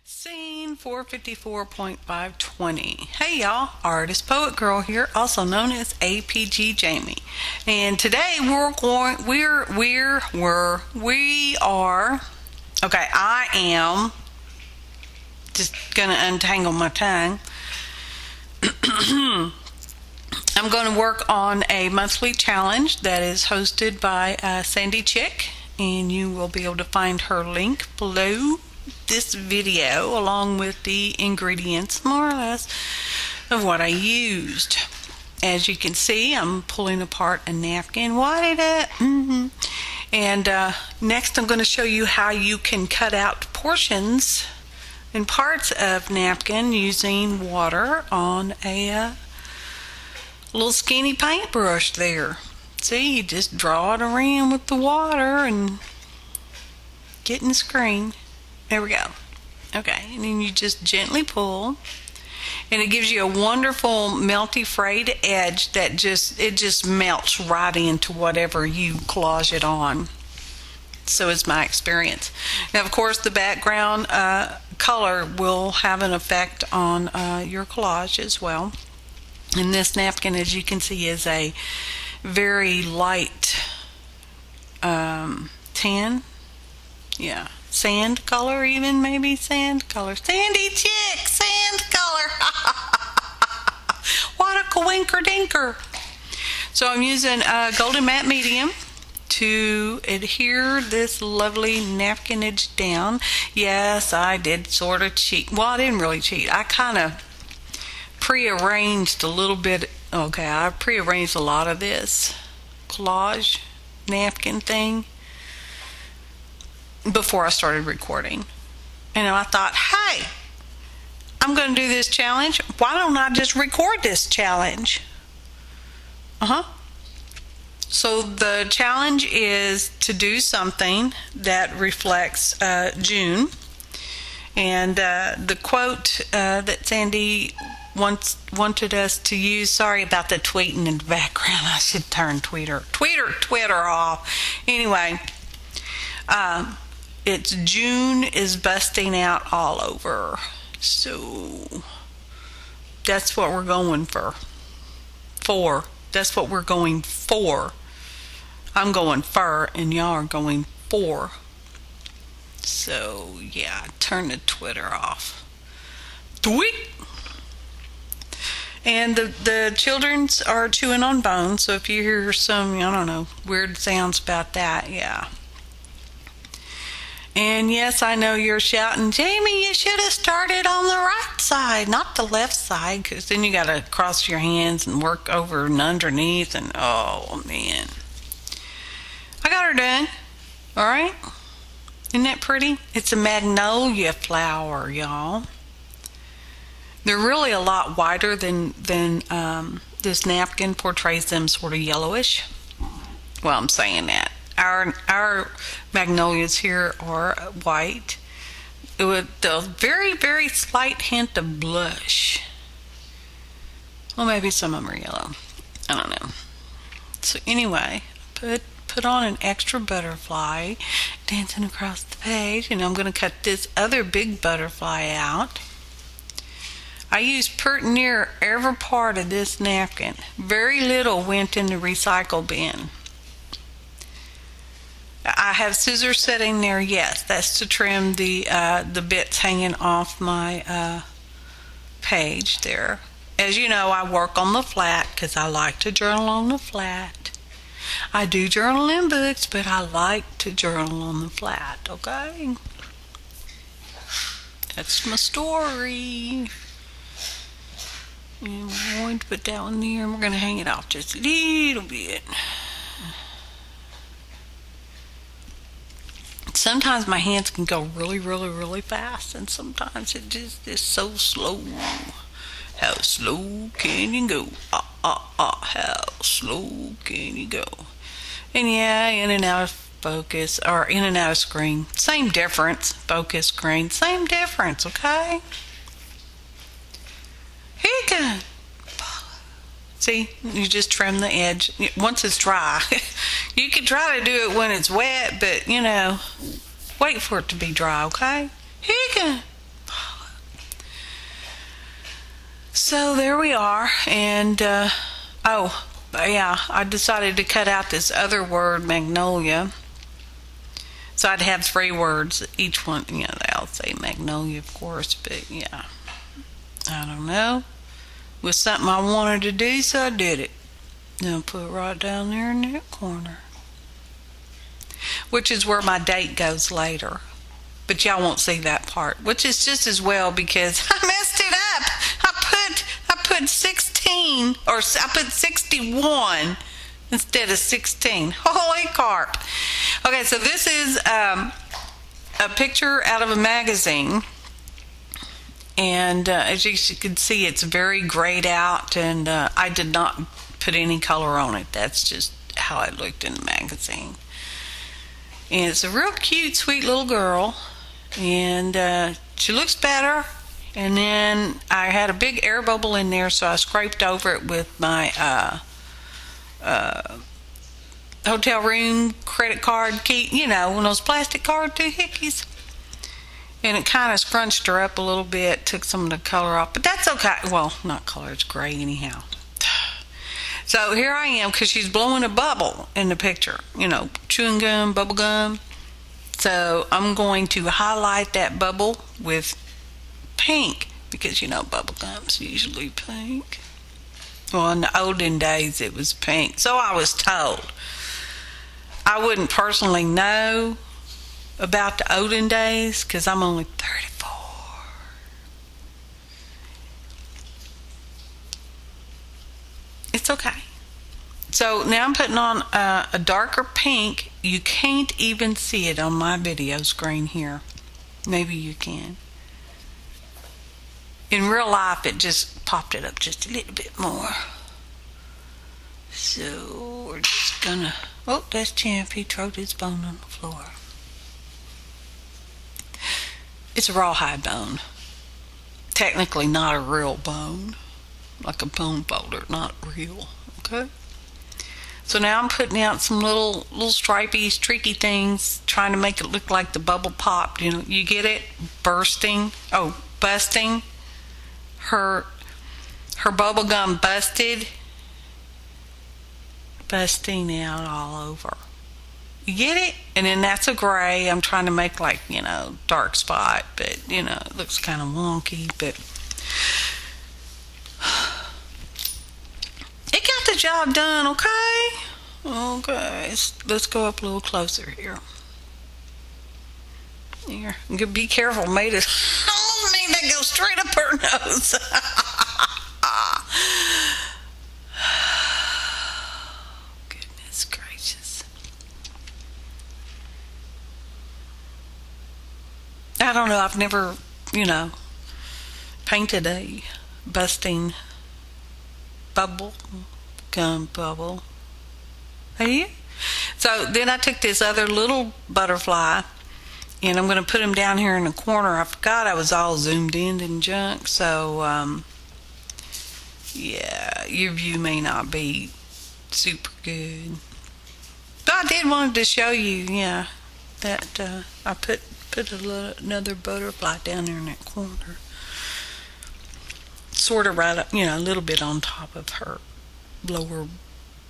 Scene 454.520. Hey y'all, Artist Poet Girl here, also known as APG Jamie. And today I am just gonna untangle my tongue. I'm going to work on a monthly challenge that is hosted by Sandy Chick, and you will be able to find her link below this video along with the ingredients, more or less, of what I used. As you can see, I'm pulling apart a napkin. And next I'm going to show you how you can cut out portions and parts of napkin using water on a little skinny paintbrush there. See, you just draw it around with the water and get in the screen. There we go. Okay, and then you just gently pull, and it gives you a wonderful melty frayed edge that just melts right into whatever you collage it on. So is my experience. Now, of course, the background color will have an effect on your collage as well. And this napkin, as you can see, is a very light tan. Yeah, sand color, even maybe sand color. Sandy Chick, sand color. What a coinker-dinker. So I'm using a golden matte medium to adhere this lovely napkinage down. Yes, I did sort of cheat. Well, I didn't really cheat. I kind of prearranged a little bit. Okay, I prearranged a lot of this collage napkin thing before I started recording. And I thought, hey, I'm going to do this challenge. Why don't I just record this challenge? So the challenge is to do something that reflects June. And the quote that Sandy wanted us to use, sorry about the tweeting in the background, I should turn Twitter off. Anyway, it's June is busting out all over. So that's what we're going for. That's what we're going for. I'm going fur and y'all are going for. So yeah, turn the Twitter off. Tweet. And the children's are chewing on bones, so if you hear some, I don't know, weird sounds about that, yeah. And yes, I know you're shouting, Jamie, you should have started on the right side, not the left side, because then you got to cross your hands and work over and underneath, and oh, man. I got her done, all right? Isn't that pretty? It's a magnolia flower, y'all. They're really a lot wider than this napkin portrays them sort of yellowish. Well, I'm saying that. Our magnolias here are white with a very, very slight hint of blush. Well, maybe some of them are yellow. I don't know. So anyway, put on an extra butterfly dancing across the page, and I'm going to cut this other big butterfly out. I used pretty near every part of this napkin. Very little went in the recycle bin. I have scissors sitting there, yes. That's to trim the bits hanging off my page there. As you know, I work on the flat because I like to journal on the flat. I do journal in books, but I like to journal on the flat, okay? That's my story. And we're going to put that one there, and we're going to hang it off just a little bit. Sometimes my hands can go really, really, really fast, and sometimes it just is so slow. How slow can you go? How slow can you go? And yeah, in and out of focus, or in and out of screen. Same difference. Focus, screen, same difference, okay? Here you go. See, you just trim the edge once it's dry. You can try to do it when it's wet, but wait for it to be dry, okay? Here you go. So there we are. And, oh, yeah, I decided to cut out this other word, magnolia. So I'd have 3 words. Each one, they all say magnolia, of course, but yeah. I don't know. It was something I wanted to do, so I did it. Now put it right down there in that corner. Which is where my date goes later. But y'all won't see that part, which is just as well because I messed it up. I put 16, or I put 61 instead of 16. Holy carp. Okay, so this is a picture out of a magazine. And as you can see, it's very grayed out, and I did not put any color on it. That's just how it looked in the magazine. And it's a real cute, sweet little girl, and she looks better. And then I had a big air bubble in there, so I scraped over it with my hotel room credit card key, one of those plastic card doohickeys. And it kind of scrunched her up a little bit, took some of the color off, but that's okay. Well, not color, it's gray anyhow. So here I am, because she's blowing a bubble in the picture, chewing gum, bubble gum. So I'm going to highlight that bubble with pink, because bubble gum's usually pink. Well, in the olden days it was pink, so I was told. I wouldn't personally know about the olden days because I'm only 34. It's okay. So now I'm putting on a darker pink. You can't even see it on my video screen here. Maybe you can. In real life, it just popped it up just a little bit more. So we're just gonna... Oh, that's Champ. He threw his bone on the floor. It's a rawhide bone. Technically not a real bone. Like a bone folder, not real. Okay? So now I'm putting out some little stripy, streaky things, trying to make it look like the bubble popped. You get it? Bursting. Oh, busting. Her bubble gum busted. Busting out all over. You get it? And then that's a gray. I'm trying to make like, dark spot, but, it looks kind of wonky, but it got the job done, okay? Okay, let's go up a little closer here. Here, be careful, made it. I don't mean to go straight up her nose. Goodness gracious. I don't know, I've never, painted a busting bubble, gum bubble. Have you? So then I took this other little butterfly, and I'm going to put him down here in the corner. I forgot I was all zoomed in and junk, so yeah, your view may not be super good. But I did want to show you, that I put another butterfly down there in that corner. Sort of right up, a little bit on top of her lower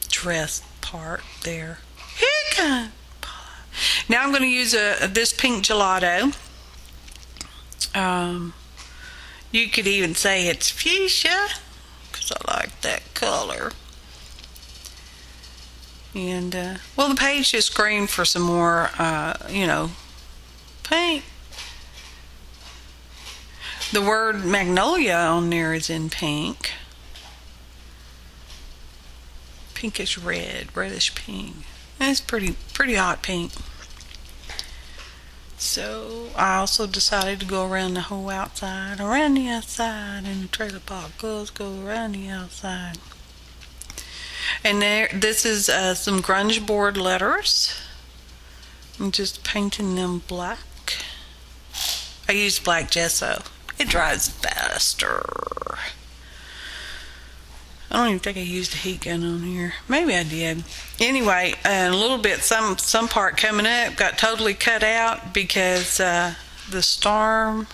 dress part there. Here it comes. Now I'm going to use this pink gelato. You could even say it's fuchsia, because I like that color. And, well, the page just screamed for some more, pink. The word magnolia on there is in pink. Pinkish red, reddish pink. It's pretty hot pink. So I also decided to go around the whole outside, around the outside in the trailer park. Let's go around the outside. And this is some grunge board letters. I'm just painting them black. I use black gesso. It dries faster. I don't even think I used a heat gun on here. Maybe I did. Anyway, a little bit, some part coming up got totally cut out because the storm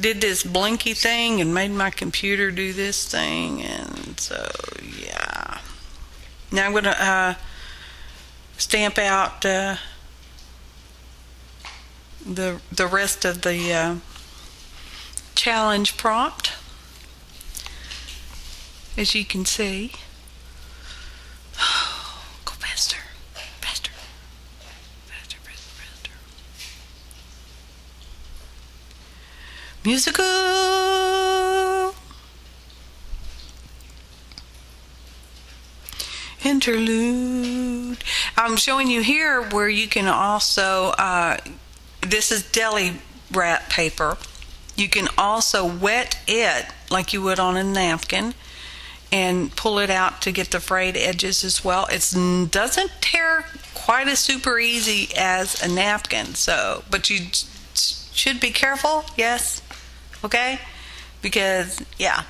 did this blinky thing and made my computer do this thing, and so yeah. Now I'm gonna stamp out the rest of the challenge prompt, as you can see. Go faster, faster, faster, faster, faster. Musical interlude. I'm showing you here where you can also, this is deli wrap paper. You can also wet it like you would on a napkin and pull it out to get the frayed edges as well. It doesn't tear quite as super easy as a napkin, so, but you should be careful, yes, okay? Because, yeah,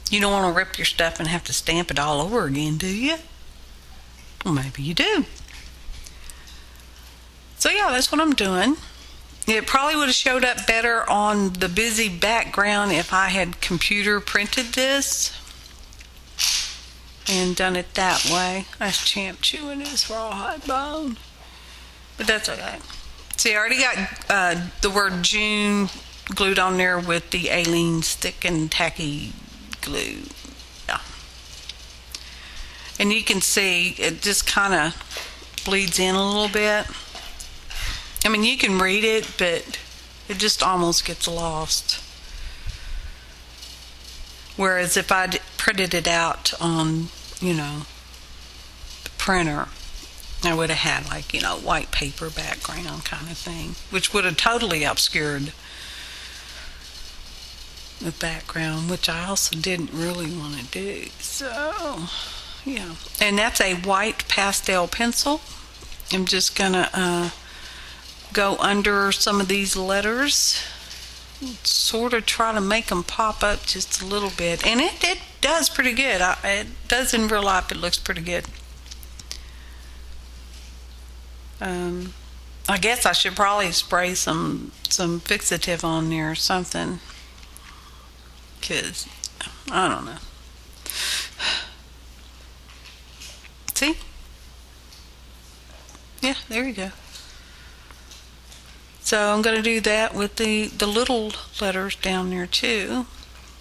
you don't want to rip your stuff and have to stamp it all over again, do you? Well, maybe you do. So yeah, that's what I'm doing. It probably would have showed up better on the busy background if I had computer printed this and done it that way. That's Champ chewing his rawhide bone. But that's okay. See, I already got the word June glued on there with the aleene stick and tacky glue. Yeah. And you can see it just kind of bleeds in a little bit. I mean, you can read it, but it just almost gets lost. Whereas if I printed it out on, you know, the printer, I would have had like, you know, white paper background kind of thing, which would have totally obscured the background, which I also didn't really want to do. So, yeah. And that's a white pastel pencil. I'm just gonna go under some of these letters, sort of try to make them pop up just a little bit, and it does pretty good. It does in real life. It looks pretty good. I guess I should probably spray some fixative on there or something, because I don't know. See? Yeah, there you go. So I'm going to do that with the little letters down there too.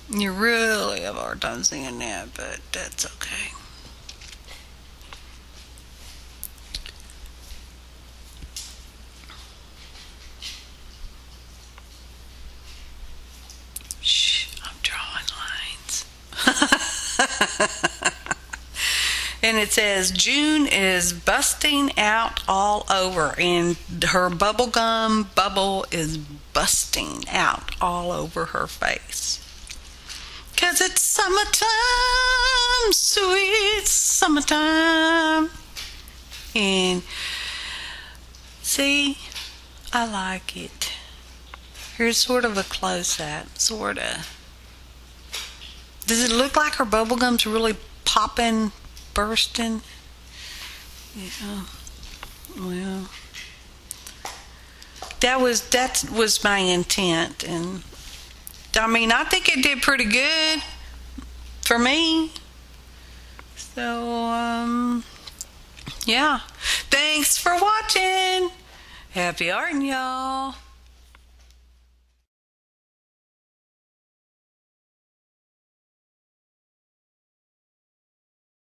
You really have a hard time seeing that, but that's okay. Shh, I'm drawing lines. And it says June is busting out all over, and her bubblegum bubble is busting out all over her face. 'Cause it's summertime, sweet summertime. And see, I like it. Here's sort of a close-up, sort of. Does it look like her bubblegum's really popping? Bursting? Yeah. Well, that was my intent, and I mean, I think it did pretty good for me. So yeah. Thanks for watching. Happy arting, y'all.